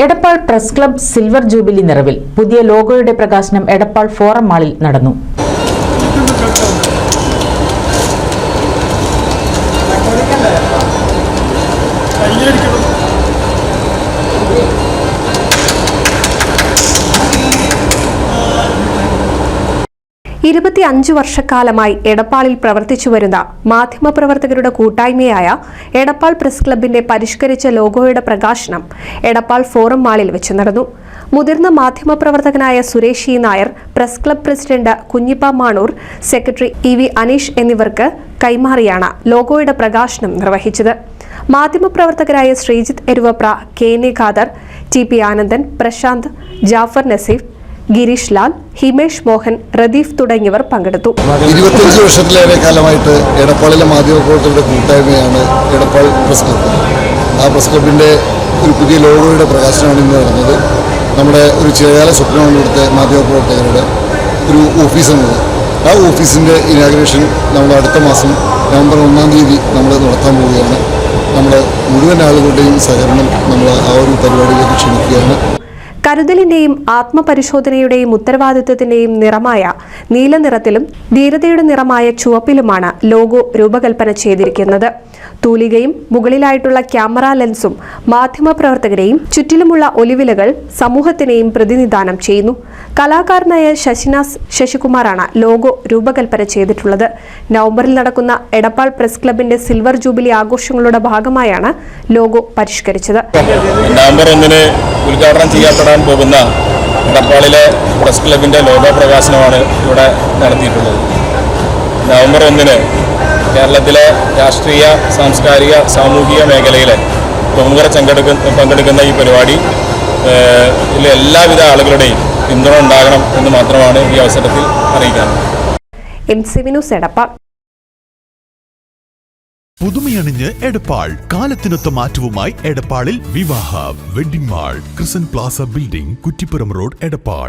Edappal press club silver jubilee നിറവിൽ പുതിയ ലോഗോയുടെ പ്രകാശനം എടപ്പാൾ ഫോറം മാളിൽ നടന്നു. വർഷക്കാലമായി എടപ്പാളിൽ പ്രവർത്തിച്ചുവരുന്ന മാധ്യമപ്രവർത്തകരുടെ കൂട്ടായ്മയായ എടപ്പാൾ പ്രസ് ക്ലബിന്റെ പരിഷ്കരിച്ച ലോഗോയുടെ പ്രകാശനം എടപ്പാൾ ഫോറം മാളിൽ വെച്ച് നടന്നു. മുതിർന്ന മാധ്യമപ്രവർത്തകനായ Suresh E Nair, press club president Kunhippa Manoor, secretary E V. Aneesh എന്നിവർക്ക് കൈമാറിയാണ് ലോഗോയുടെ പ്രകാശനം നിർവഹിച്ചത്. മാധ്യമപ്രവർത്തകരായ ശ്രീജിത്ത് എരുവപ്ര, കെ.എൻ. ഖാദർ, ടി.പി. ആനന്ദൻ, പ്രശാന്ത്, ജാഫർ നസീഫ്, ഗിരീഷ് ലാൽ, ഹിമേഷ് മോഹൻ, റദീഫ് തുടങ്ങിയവർ പങ്കെടുത്തു. 25 വർഷത്തിലേറെ കാലമായിട്ട് എടപ്പാളിലെ മാധ്യമപ്രവർത്തകരുടെ കൂട്ടായ്മയാണ് എടപ്പാൾ പ്രസ് ക്ലബ്. ആ പ്രസ് ക്ലബിൻ്റെ ഒരു പുതിയ ലോഗോയുടെ പ്രകാശനമാണ് ഇന്ന് നടന്നത്. നമ്മുടെ ഒരു ചിരകാല സ്വപ്നമാണ് ഇവിടുത്തെ മാധ്യമപ്രവർത്തകരുടെ ഒരു ഓഫീസെന്നത്. ആ ഓഫീസിൻ്റെ ഇനാഗ്രേഷൻ നമ്മൾ അടുത്ത മാസം നവംബർ 1-ാം തീയതി നമ്മൾ നടത്താൻ പോവുകയാണ്. നമ്മുടെ മുഴുവൻ ആളുകളുടെയും സഹകരണം നമ്മൾ ആ ഒരു പരിപാടിയിലേക്ക് ക്ഷണിക്കുകയാണ്. കരുതലിന്റെയും ആത്മപരിശോധനയുടെയും ഉത്തരവാദിത്വത്തിന്റെയും നിറമായ നീല നിറത്തിലും ധീരതയുടെ നിറമായ ചുവപ്പിലുമാണ് ലോഗോ രൂപകൽപ്പന ചെയ്തിരിക്കുന്നത്. തൂലികയും മുകളിലായിട്ടുള്ള ക്യാമറ ലെൻസും മാധ്യമപ്രവർത്തകരെയും ചുറ്റിലുമുള്ള ഒലിവിലകൾ സമൂഹത്തിനെയും പ്രതിനിധാനം ചെയ്യുന്നു. കലാകാരനായ ശശികുമാറാണ് ലോഗോ രൂപകൽപ്പന ചെയ്തിട്ടുള്ളത്. നവംബറിൽ നടക്കുന്ന എടപ്പാൾ പ്രസ് ക്ലബിന്റെ സിൽവർ ജൂബിലി ആഘോഷങ്ങളുടെ ഭാഗമായാണ് ലോഗോ പരിഷ്കരിച്ചത്. നവംബർ 1-ന് ഉദ്ഘാടനം ചെയ്യപ്പെടാൻ പോകുന്ന എടപ്പാളിലെ പ്രസ് ക്ലബിന്റെ ലോഗോ പ്രകാശനമാണ് ഇവിടെ നടത്തിയിട്ടുള്ളത്. നവംബർ 1-ന് കേരളത്തിലെ രാഷ്ട്രീയ, സാംസ്കാരിക, സാമൂഹിക മേഖലയിലെ പ്രമുഖർ പങ്കെടുക്കുന്ന ഈ പരിപാടി എല്ലാവിധ ആളുകളുടെയും പിന്തുണ ഉണ്ടാകണം എന്ന് മാത്രമാണ് ഈ അവസരത്തിൽ അറിയിക്കാനുള്ളത്. പുതുമയണിഞ്ഞ് എടപ്പാൾ കാലത്തിനൊത്ത മാറ്റവുമായി എടപ്പാളിൽ വിവാഹ wedding mall, Krisan plaza building, Kuttippuram road, Edappal.